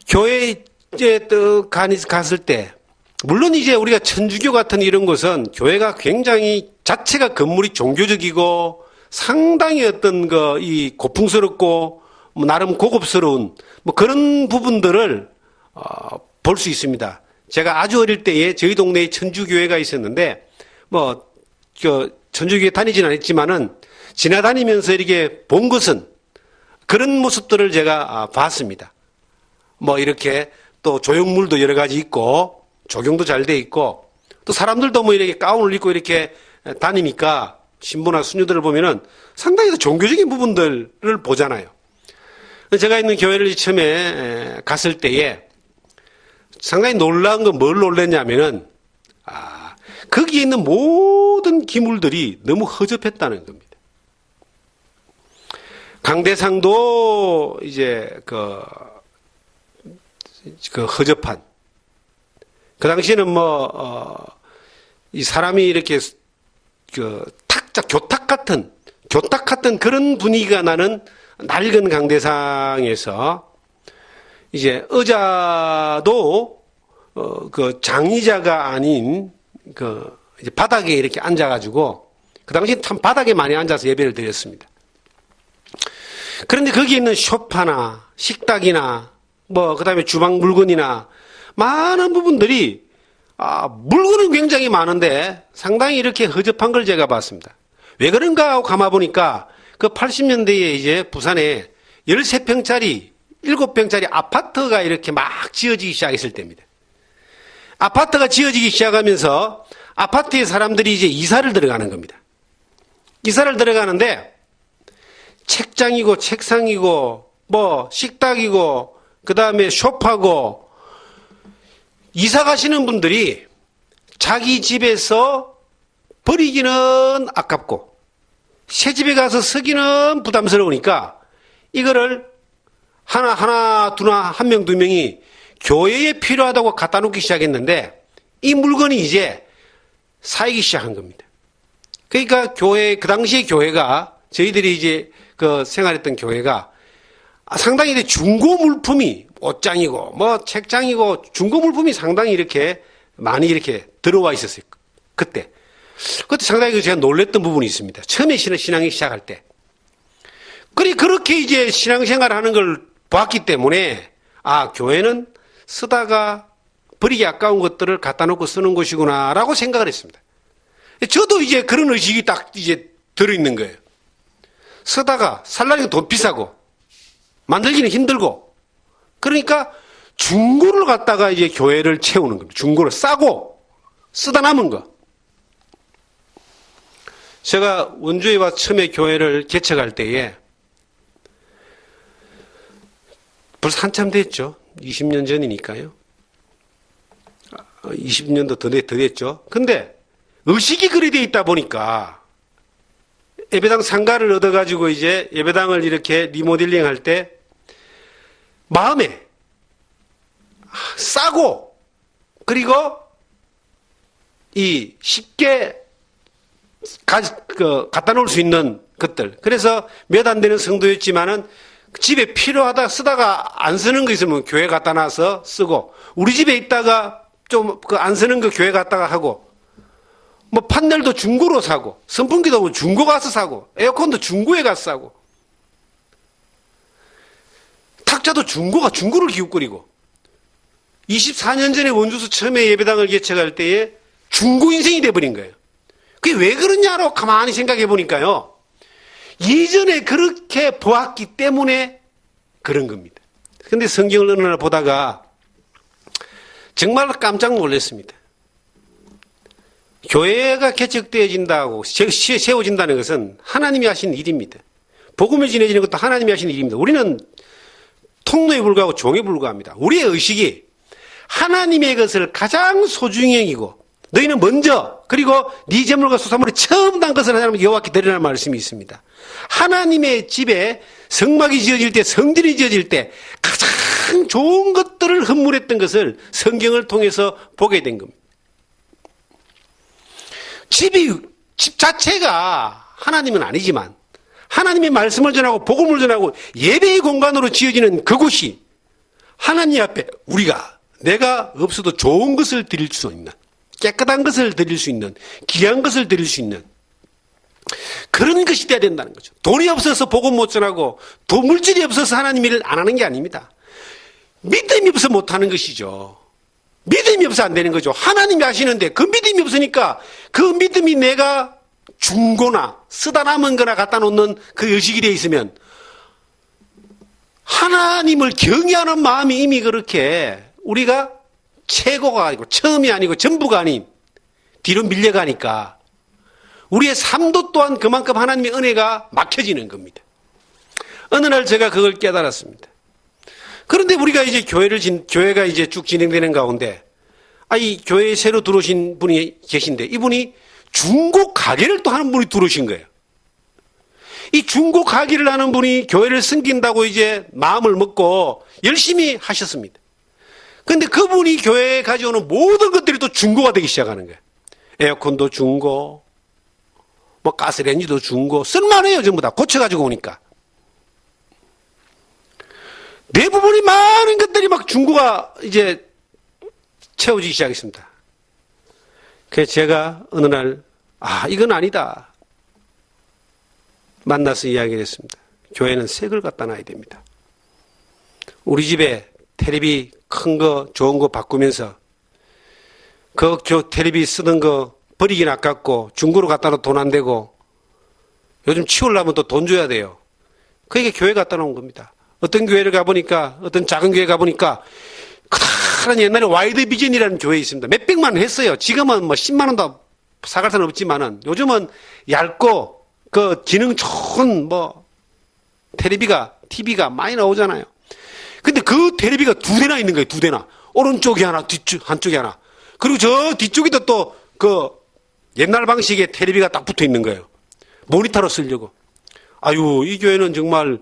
Speaker 1: 교회 이제 또 갔을 때, 물론 이제 우리가 천주교 같은 이런 곳은 교회가 굉장히 자체가 건물이 종교적이고 상당히 어떤 이 고풍스럽고 뭐 나름 고급스러운 뭐 그런 부분들을 볼 수 있습니다. 제가 아주 어릴 때에 저희 동네에 천주교회가 있었는데 뭐 천주교회 다니지는 않았지만은 지나다니면서 이렇게 본 것은 그런 모습들을 제가 봤습니다. 뭐 이렇게 또 조형물도 여러 가지 있고 조경도 잘 돼 있고 또 사람들도 뭐 이렇게 가운을 입고 이렇게 다니니까 신부나 수녀들을 보면은 상당히 종교적인 부분들을 보잖아요. 제가 있는 교회를 처음에 갔을 때에 상당히 놀라운 건 뭘 놀랐냐면은 거기에 있는 모든 기물들이 너무 허접했다는 겁니다. 강대상도 이제 그 허접한. 그 당시에는 이 사람이 이렇게 교탁 같은 그런 분위기가 나는 낡은 강대상에서 이제 의자도 그 장의자가 아닌 이제 바닥에 이렇게 앉아가지고 그 당시 참 바닥에 많이 앉아서 예배를 드렸습니다. 그런데 거기 있는 소파나 식탁이나 그다음에 주방 물건이나 많은 부분들이 물건은 굉장히 많은데 상당히 이렇게 허접한 걸 제가 봤습니다. 왜 그런가 하고 감아보니까 그 80년대에 이제 부산에 13평짜리 7평짜리 아파트가 이렇게 막 지어지기 시작했을 때입니다. 아파트가 지어지기 시작하면서 아파트에 사람들이 이제 이사를 들어가는 겁니다. 이사를 들어가는데 책장이고 책상이고 식탁이고 그 다음에 소파고 이사 가시는 분들이 자기 집에서 버리기는 아깝고 새 집에 가서 쓰기는 부담스러우니까 이거를 하나, 한 명, 두 명이 교회에 필요하다고 갖다 놓기 시작했는데 이 물건이 이제 쌓이기 시작한 겁니다. 그러니까 그 당시에 교회가 저희들이 이제 생활했던 교회가 상당히 중고 물품이 옷장이고 책장이고 중고 물품이 상당히 이렇게 많이 이렇게 들어와 있었어요. 그때 상당히 제가 놀랬던 부분이 있습니다. 처음에 신앙이 시작할 때. 그렇게 이제 신앙생활 하는 걸 봤기 때문에 교회는 쓰다가 버리기 아까운 것들을 갖다 놓고 쓰는 곳이구나라고 생각을 했습니다. 저도 이제 그런 의식이 딱 이제 들어있는 거예요. 쓰다가 살라니까 돈 비싸고 만들기는 힘들고 그러니까 중고를 갖다가 이제 교회를 채우는 겁니다. 중고를 싸고 쓰다 남은 거. 제가 원주에 와서 처음에 교회를 개척할 때에 벌써 한참 됐죠. 20년 전이니까요. 20년도 더 됐죠. 근데 의식이 그리 돼 있다 보니까 예배당 상가를 얻어가지고 이제 예배당을 이렇게 리모델링 할 때 마음에 싸고 그리고 이 쉽게 갖다 놓을 수 있는 것들. 그래서 몇 안 되는 성도였지만은 집에 필요하다 쓰다가 안 쓰는 거 있으면 교회 갖다 놔서 쓰고 우리 집에 있다가 좀 안 쓰는 거 교회 갖다가 하고 판넬도 중고로 사고 선풍기도 중고 가서 사고 에어컨도 중고에 가서 사고 탁자도 중고를 기웃거리고 24년 전에 원주에서 처음에 예배당을 개척할 때에 중고 인생이 돼버린 거예요. 그게 왜 그러냐로 가만히 생각해 보니까요. 이전에 그렇게 보았기 때문에 그런 겁니다. 근데 성경을 어느 날 보다가 정말 깜짝 놀랐습니다. 교회가 개척되어진다고 세워진다는 것은 하나님이 하신 일입니다. 복음을 전해지는 것도 하나님이 하신 일입니다. 우리는 통로에 불과하고 종에 불과합니다. 우리의 의식이 하나님의 것을 가장 소중히 여기고 너희는 먼저 그리고 네 재물과 소산물을 처음 단 것을 하나님 여호와께 드리라는 말씀이 있습니다. 하나님의 집에 성막이 지어질 때 성전이 지어질 때 가장 좋은 것들을 헌물했던 것을 성경을 통해서 보게 된 겁니다. 집 자체가 하나님은 아니지만 하나님의 말씀을 전하고 복음을 전하고 예배의 공간으로 지어지는 그곳이 하나님 앞에 우리가 내가 없어도 좋은 것을 드릴 수 있는, 깨끗한 것을 드릴 수 있는, 귀한 것을 드릴 수 있는 그런 것이 돼야 된다는 거죠. 돈이 없어서 복음 못 전하고 물질이 없어서 하나님 일을 안 하는 게 아닙니다. 믿음이 없어서 못하는 것이죠. 믿음이 없어 안 되는 거죠. 하나님이 하시는데 그 믿음이 없으니까 그 믿음이 내가 중고나 쓰다 남은 거나 갖다 놓는 그 의식이 되어 있으면 하나님을 경외하는 마음이 이미 그렇게 우리가 최고가 아니고 처음이 아니고 전부가 아닌 뒤로 밀려가니까 우리의 삶도 또한 그만큼 하나님의 은혜가 막혀지는 겁니다. 어느 날 제가 그걸 깨달았습니다. 그런데 우리가 이제 교회가 이제 쭉 진행되는 가운데, 이 교회에 새로 들어오신 분이 계신데, 이분이 중고 가게를 또 하는 분이 들어오신 거예요. 이 중고 가게를 하는 분이 교회를 섬긴다고 이제 마음을 먹고 열심히 하셨습니다. 그런데 그분이 교회에 가져오는 모든 것들이 또 중고가 되기 시작하는 거예요. 에어컨도 중고, 뭐 가스레인지도 중고, 쓸만해요, 전부 다. 고쳐가지고 오니까. 대부분이 많은 것들이 막 중고가 이제 채워지기 시작했습니다. 그래서 제가 어느 날, 이건 아니다. 만나서 이야기를 했습니다. 교회는 새 걸 갖다 놔야 됩니다. 우리 집에 텔레비 큰 거, 좋은 거 바꾸면서 그 텔레비 쓰던 거 버리긴 아깝고 중고로 갖다 놓으면 돈 안 되고 요즘 치우려면 또 돈 줘야 돼요. 그러니까 교회 갖다 놓은 겁니다. 어떤 교회를 가보니까, 어떤 작은 교회 가보니까, 커다란 옛날에 와이드 비전이라는 교회 있습니다. 몇백만 원 했어요. 지금은 뭐 10만 원도 사갈 수는 없지만은, 요즘은 얇고, 기능 좋은 TV가 많이 나오잖아요. 근데 그 텔레비가 2대나 있는 거예요, 2대나. 오른쪽에 하나, 한쪽에 하나. 그리고 저 뒤쪽에도 또, 옛날 방식의 텔레비가 딱 붙어 있는 거예요. 모니터로 쓰려고. 이 교회는 정말,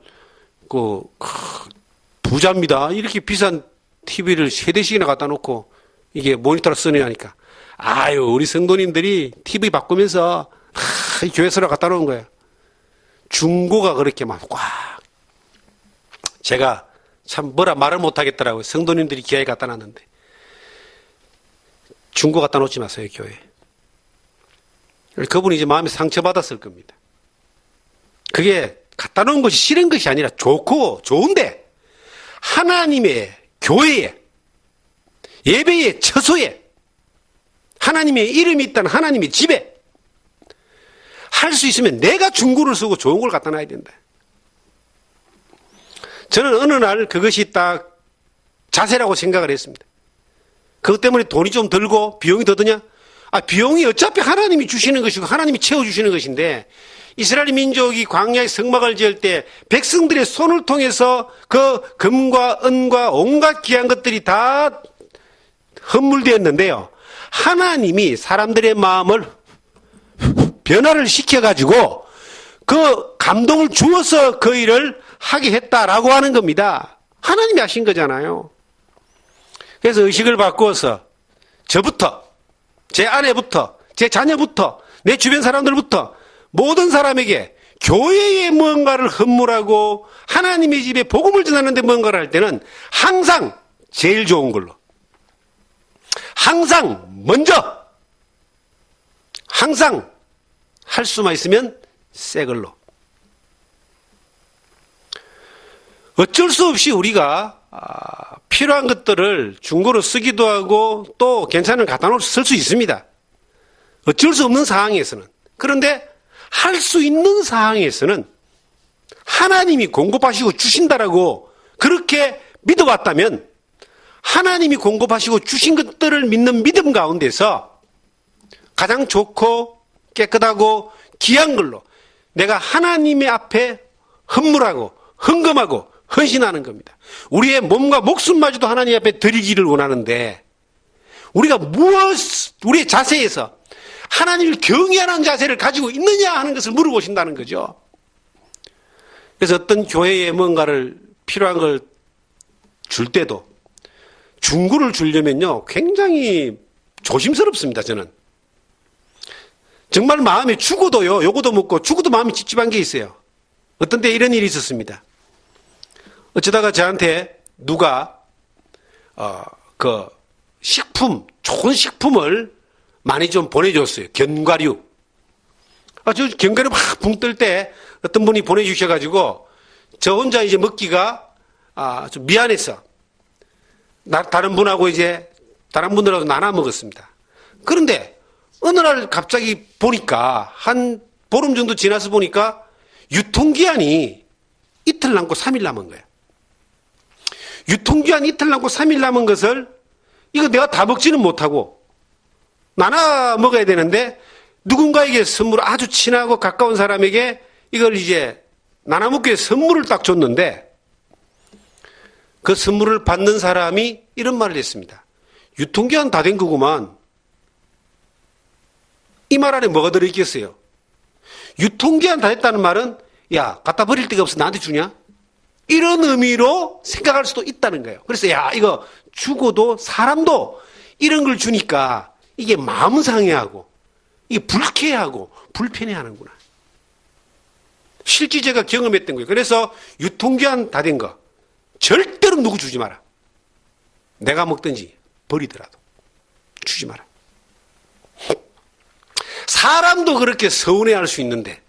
Speaker 1: 부자입니다. 이렇게 비싼 TV를 3대씩이나 갖다 놓고 이게 모니터로 쓰느냐니까. 우리 성도님들이 TV 바꾸면서 이 교회서로 갖다 놓은 거예요. 중고가 그렇게 막 꽉. 제가 참 말을 못 하겠더라고요. 성도님들이 기아에 갖다 놨는데. 중고 갖다 놓지 마세요, 교회에. 그분이 이제 마음이 상처받았을 겁니다. 그게 갖다 놓은 것이 싫은 것이 아니라 좋고 좋은데 하나님의 교회에, 예배의 처소에, 하나님의 이름이 있다는 하나님의 집에 할 수 있으면 내가 중고를 쓰고 좋은 걸 갖다 놔야 된다. 저는 어느 날 그것이 딱 자세라고 생각을 했습니다. 그것 때문에 돈이 좀 들고 비용이 더 드냐? 비용이 어차피 하나님이 주시는 것이고 하나님이 채워주시는 것인데, 이스라엘 민족이 광야에 성막을 지을 때 백성들의 손을 통해서 그 금과 은과 온갖 귀한 것들이 다 헌물되었는데요. 하나님이 사람들의 마음을 변화를 시켜가지고 그 감동을 주어서 그 일을 하게 했다라고 하는 겁니다. 하나님이 하신 거잖아요. 그래서 의식을 바꾸어서 저부터, 제 아내부터, 제 자녀부터, 내 주변 사람들부터 모든 사람에게 교회에 뭔가를 헌물하고 하나님의 집에 복음을 전하는데 뭔가를 할 때는 항상 제일 좋은 걸로, 항상 먼저, 항상 할 수만 있으면 새 걸로. 어쩔 수 없이 우리가 필요한 것들을 중고로 쓰기도 하고 또 괜찮은 갖다 놓을 쓸 수 있습니다. 어쩔 수 없는 상황에서는. 그런데 할 수 있는 상황에서는 하나님이 공급하시고 주신다라고 그렇게 믿어왔다면 하나님이 공급하시고 주신 것들을 믿는 믿음 가운데서 가장 좋고 깨끗하고 귀한 걸로 내가 하나님의 앞에 헌물하고 헌금하고 헌신하는 겁니다. 우리의 몸과 목숨마저도 하나님 앞에 드리기를 원하는데 우리가 우리의 자세에서 하나님을 경외하는 자세를 가지고 있느냐 하는 것을 물어보신다는 거죠. 그래서 어떤 교회에 뭔가를 필요한 걸 줄 때도 중고를 주려면요 굉장히 조심스럽습니다. 저는 정말 마음에 죽어도요 요거도 먹고 죽어도 마음이 찝찝한 게 있어요. 어떤 때 이런 일이 있었습니다. 어쩌다가 저한테 누가 그 식품, 좋은 식품을 많이 좀 보내줬어요. 견과류. 저 견과류 막 붕 뜰 때 어떤 분이 보내주셔가지고 저 혼자 이제 먹기가 좀 미안해서 다른 분하고 이제 다른 분들하고 나눠 먹었습니다. 그런데 어느 날 갑자기 보니까 한 보름 정도 지나서 보니까 유통기한이 이틀 남고 3일 남은 거예요. 유통기한 이틀 남고 3일 남은 것을 이거 내가 다 먹지는 못하고 나눠 먹어야 되는데 누군가에게 선물, 아주 친하고 가까운 사람에게 이걸 이제 나눠 먹기 위해 선물을 딱 줬는데 그 선물을 받는 사람이 이런 말을 했습니다. 유통기한 다 된 거구만. 이 말 안에 뭐가 들어있겠어요? 유통기한 다 됐다는 말은 야, 갖다 버릴 데가 없어 나한테 주냐? 이런 의미로 생각할 수도 있다는 거예요. 그래서 야, 이거 주고도 사람도 이런 걸 주니까 이게 마음 상해하고 이게 불쾌하고 불편해하는구나. 실제 제가 경험했던 거예요. 그래서 유통기한 다 된 거 절대로 누구 주지 마라. 내가 먹든지 버리더라도 주지 마라. 사람도 그렇게 서운해할 수 있는데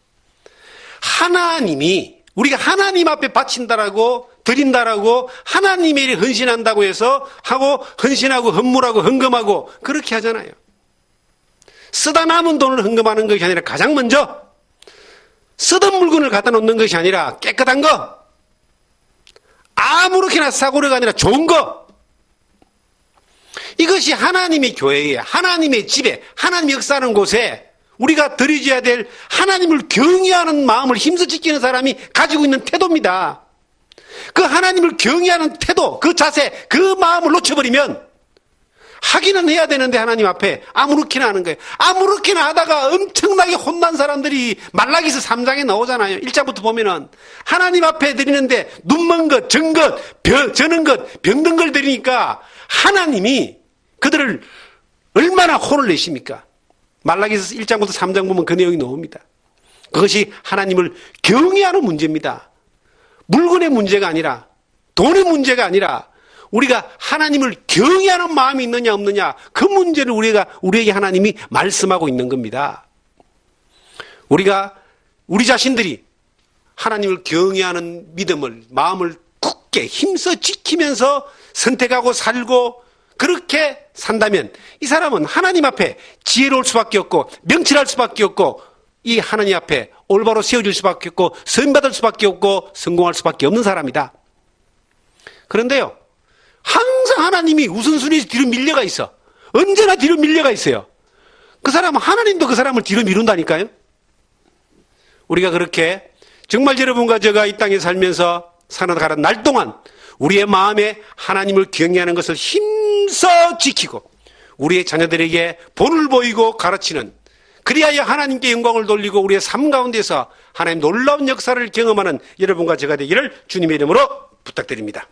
Speaker 1: 하나님이 우리가 하나님 앞에 바친다라고 드린다라고 하나님의 일에 헌신한다고 해서 하고 헌신하고 헌물하고 헌금하고 그렇게 하잖아요. 쓰다 남은 돈을 헌금하는 것이 아니라 가장 먼저 쓰던 물건을 갖다 놓는 것이 아니라 깨끗한 거, 아무렇게나 싸구려가 아니라 좋은 거, 이것이 하나님의 교회에, 하나님의 집에, 하나님이 역사하는 곳에 우리가 드려줘야 될 하나님을 경외하는 마음을 힘써 지키는 사람이 가지고 있는 태도입니다. 그 하나님을 경외하는 태도, 그 자세, 그 마음을 놓쳐버리면 하기는 해야 되는데 하나님 앞에 아무렇게나 하는 거예요. 아무렇게나 하다가 엄청나게 혼난 사람들이 말라기서 3장에 나오잖아요. 1장부터 보면은 하나님 앞에 드리는데 눈먼 것, 전 것, 저는 것, 병든 걸 드리니까 하나님이 그들을 얼마나 혼을 내십니까? 말라기서 1장부터 3장 보면 그 내용이 나옵니다. 그것이 하나님을 경외하는 문제입니다. 물건의 문제가 아니라 돈의 문제가 아니라 우리가 하나님을 경외하는 마음이 있느냐 없느냐 그 문제를 우리에게 하나님이 말씀하고 있는 겁니다. 우리 자신들이 하나님을 경외하는 믿음을 마음을 굳게 힘써 지키면서 선택하고 살고 그렇게 산다면 이 사람은 하나님 앞에 지혜로울 수밖에 없고 명철할 수밖에 없고 이 하나님 앞에 올바로 세워질 수밖에 없고 선받을 수밖에 없고 성공할 수밖에 없는 사람이다. 그런데요, 항상 하나님이 우선순위에서 뒤로 밀려가 있어. 언제나 뒤로 밀려가 있어요. 그 사람은 하나님도 그 사람을 뒤로 미룬다니까요. 우리가 그렇게 정말 여러분과 제가 이 땅에 살면서 살아가는 날 동안 우리의 마음에 하나님을 경외하는 것을 힘써 지키고 우리의 자녀들에게 본을 보이고 가르치는, 그리하여 하나님께 영광을 돌리고 우리의 삶 가운데서 하나님 놀라운 역사를 경험하는 여러분과 제가 되기를 주님의 이름으로 부탁드립니다.